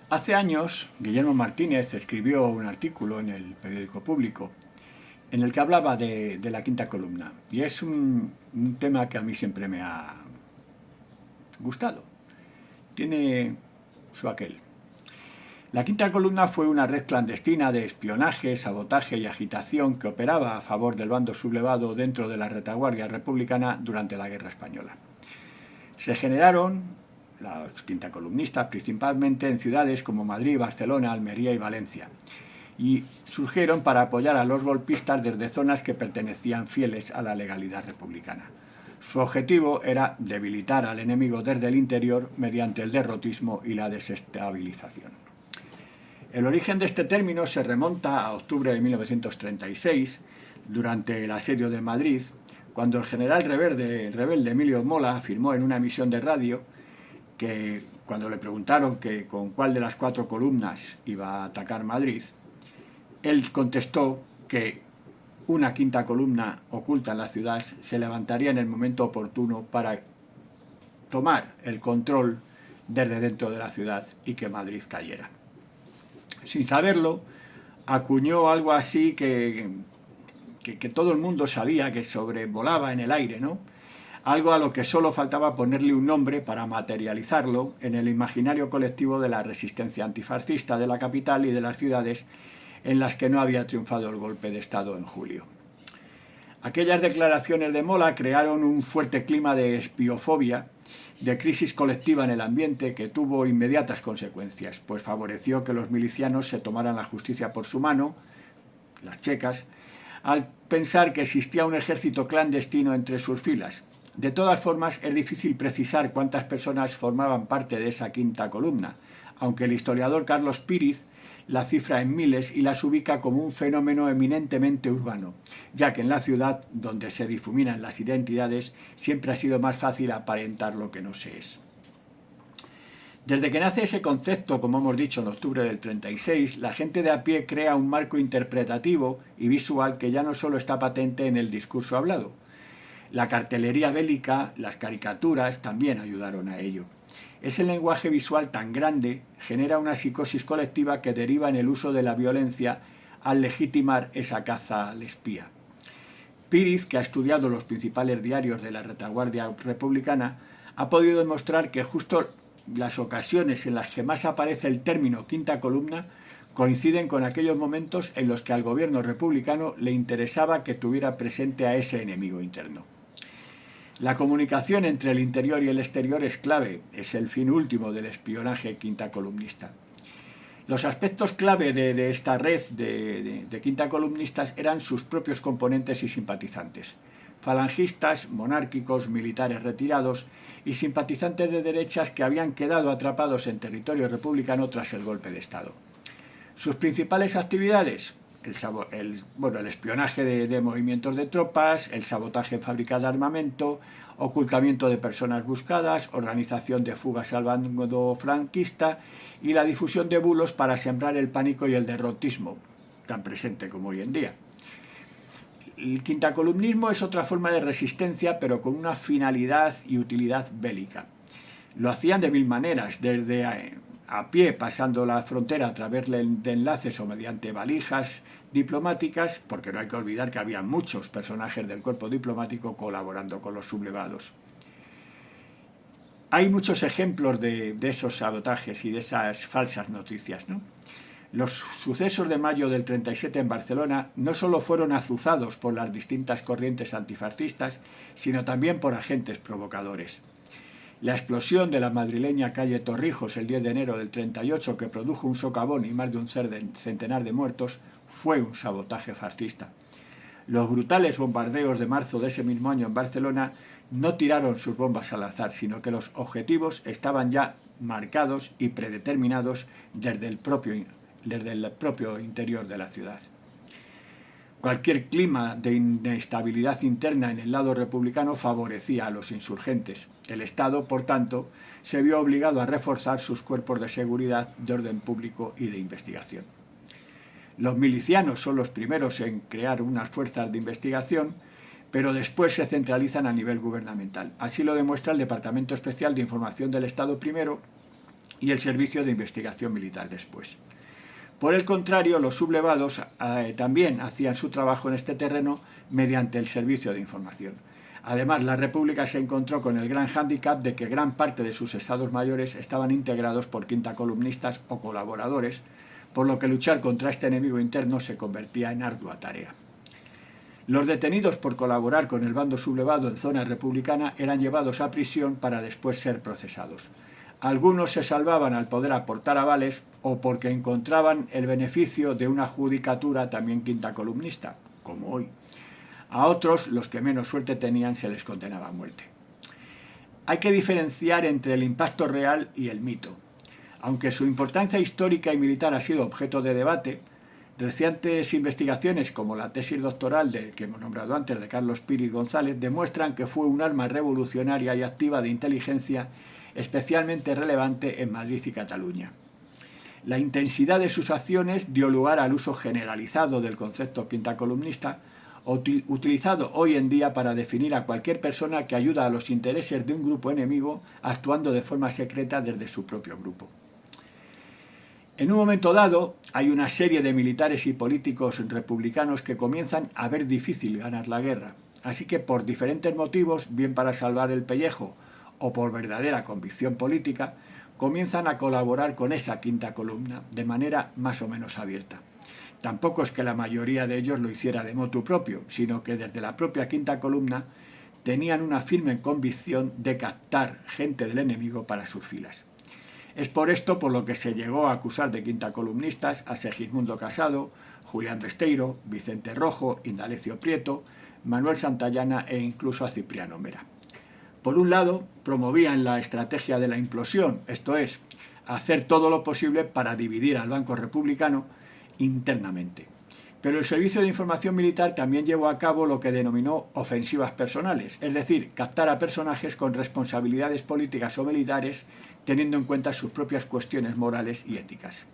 Hace años, Guillermo Martínez escribió un artículo en el periódico Público en el que hablaba de la quinta columna. Y es un tema que a mí siempre me ha gustado. Tiene su aquel. La quinta columna fue una red clandestina de espionaje, sabotaje y agitación que operaba a favor del bando sublevado dentro de la retaguardia republicana durante la Guerra Española. Se generaron los quintacolumnistas principalmente en ciudades como Madrid, Barcelona, Almería y Valencia, y surgieron para apoyar a los golpistas desde zonas que pertenecían fieles a la legalidad republicana. Su objetivo era debilitar al enemigo desde el interior mediante el derrotismo y la desestabilización. El origen de este término se remonta a octubre de 1936, durante el asedio de Madrid, cuando el general rebelde Emilio Mola afirmó en una emisión de radio que cuando le preguntaron que con cuál de las 4 columnas iba a atacar Madrid, él contestó que una quinta columna oculta en la ciudad se levantaría en el momento oportuno para tomar el control desde dentro de la ciudad y que Madrid cayera. Sin saberlo, acuñó algo así que todo el mundo sabía que sobrevolaba en el aire, ¿no? Algo a lo que solo faltaba ponerle un nombre para materializarlo en el imaginario colectivo de la resistencia antifascista de la capital y de las ciudades en las que no había triunfado el golpe de Estado en julio. Aquellas declaraciones de Mola crearon un fuerte clima de espiofobia, de crisis colectiva en el ambiente que tuvo inmediatas consecuencias, pues favoreció que los milicianos se tomaran la justicia por su mano, las checas, al pensar que existía un ejército clandestino entre sus filas. De todas formas, es difícil precisar cuántas personas formaban parte de esa quinta columna, aunque el historiador Carlos Píriz la cifra en miles y las ubica como un fenómeno eminentemente urbano, ya que en la ciudad, donde se difuminan las identidades, siempre ha sido más fácil aparentar lo que no se es. Desde que nace ese concepto, como hemos dicho en octubre del 36, la gente de a pie crea un marco interpretativo y visual que ya no solo está patente en el discurso hablado. La cartelería bélica, las caricaturas también ayudaron a ello. Ese lenguaje visual tan grande genera una psicosis colectiva que deriva en el uso de la violencia al legitimar esa caza al espía. Píriz, que ha estudiado los principales diarios de la retaguardia republicana, ha podido demostrar que justo las ocasiones en las que más aparece el término quinta columna coinciden con aquellos momentos en los que al gobierno republicano le interesaba que tuviera presente a ese enemigo interno. La comunicación entre el interior y el exterior es clave, es el fin último del espionaje quinta columnista. Los aspectos clave de esta red de quinta columnistas eran sus propios componentes y simpatizantes. Falangistas, monárquicos, militares retirados y simpatizantes de derechas que habían quedado atrapados en territorio republicano tras el golpe de Estado. Sus principales actividades: el espionaje de movimientos de tropas, el sabotaje en fábricas de armamento, ocultamiento de personas buscadas, organización de fugas al bando franquista y la difusión de bulos para sembrar el pánico y el derrotismo, tan presente como hoy en día. El quintacolumnismo es otra forma de resistencia, pero con una finalidad y utilidad bélica. Lo hacían de mil maneras, desde a pie, pasando la frontera a través de enlaces o mediante valijas diplomáticas, porque no hay que olvidar que había muchos personajes del cuerpo diplomático colaborando con los sublevados. Hay muchos ejemplos de esos sabotajes y de esas falsas noticias, ¿no? Los sucesos de mayo del 37 en Barcelona no solo fueron azuzados por las distintas corrientes antifascistas, sino también por agentes provocadores. La explosión de la madrileña calle Torrijos el 10 de enero del 38, que produjo un socavón y más de un centenar de muertos, fue un sabotaje fascista. Los brutales bombardeos de marzo de ese mismo año en Barcelona no tiraron sus bombas al azar, sino que los objetivos estaban ya marcados y predeterminados desde el propio interior de la ciudad. Cualquier clima de inestabilidad interna en el lado republicano favorecía a los insurgentes. El Estado, por tanto, se vio obligado a reforzar sus cuerpos de seguridad, de orden público y de investigación. Los milicianos son los primeros en crear unas fuerzas de investigación, pero después se centralizan a nivel gubernamental. Así lo demuestra el Departamento Especial de Información del Estado primero, y el Servicio de Investigación Militar después. Por el contrario, los sublevados también hacían su trabajo en este terreno mediante el Servicio de Información. Además, la República se encontró con el gran hándicap de que gran parte de sus estados mayores estaban integrados por quintacolumnistas o colaboradores, por lo que luchar contra este enemigo interno se convertía en ardua tarea. Los detenidos por colaborar con el bando sublevado en zona republicana eran llevados a prisión para después ser procesados. Algunos se salvaban al poder aportar avales o porque encontraban el beneficio de una judicatura también quintacolumnista, como hoy. A otros, los que menos suerte tenían, se les condenaba a muerte. Hay que diferenciar entre el impacto real y el mito. Aunque su importancia histórica y militar ha sido objeto de debate, recientes investigaciones como la tesis doctoral que hemos nombrado antes de Carlos Píriz González demuestran que fue un arma revolucionaria y activa de inteligencia especialmente relevante en Madrid y Cataluña. La intensidad de sus acciones dio lugar al uso generalizado del concepto quintacolumnista, utilizado hoy en día para definir a cualquier persona que ayuda a los intereses de un grupo enemigo actuando de forma secreta desde su propio grupo. En un momento dado, hay una serie de militares y políticos republicanos que comienzan a ver difícil ganar la guerra, así que por diferentes motivos, bien para salvar el pellejo o por verdadera convicción política, comienzan a colaborar con esa quinta columna de manera más o menos abierta. Tampoco es que la mayoría de ellos lo hiciera de motu propio, sino que desde la propia quinta columna tenían una firme convicción de captar gente del enemigo para sus filas. Es por esto por lo que se llegó a acusar de quintacolumnistas a Segismundo Casado, Julián Besteiro, Vicente Rojo, Indalecio Prieto, Manuel Santayana e incluso a Cipriano Mera. Por un lado, promovían la estrategia de la implosión, esto es, hacer todo lo posible para dividir al Banco Republicano internamente. Pero el Servicio de Información Militar también llevó a cabo lo que denominó ofensivas personales, es decir, captar a personajes con responsabilidades políticas o militares teniendo en cuenta sus propias cuestiones morales y éticas.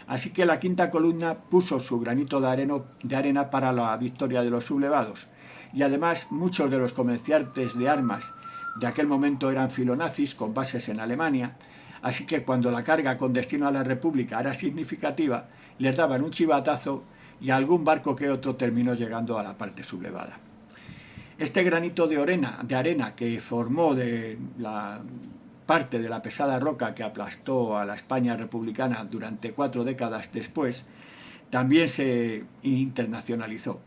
Así que la quinta columna puso su granito de arena para la victoria de los sublevados, y además muchos de los comerciantes de armas de aquel momento eran filonazis con bases en Alemania, así que cuando la carga con destino a la República era significativa, les daban un chivatazo y algún barco que otro terminó llegando a la parte sublevada. Este granito de arena que formó de la parte de la pesada roca que aplastó a la España republicana durante 4 décadas después, también se internacionalizó.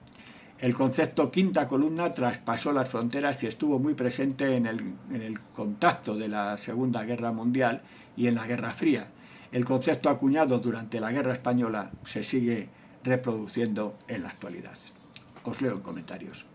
El concepto quinta columna traspasó las fronteras y estuvo muy presente en el contacto de la Segunda Guerra Mundial y en la Guerra Fría. El concepto acuñado durante la Guerra Española se sigue reproduciendo en la actualidad. Os leo en comentarios.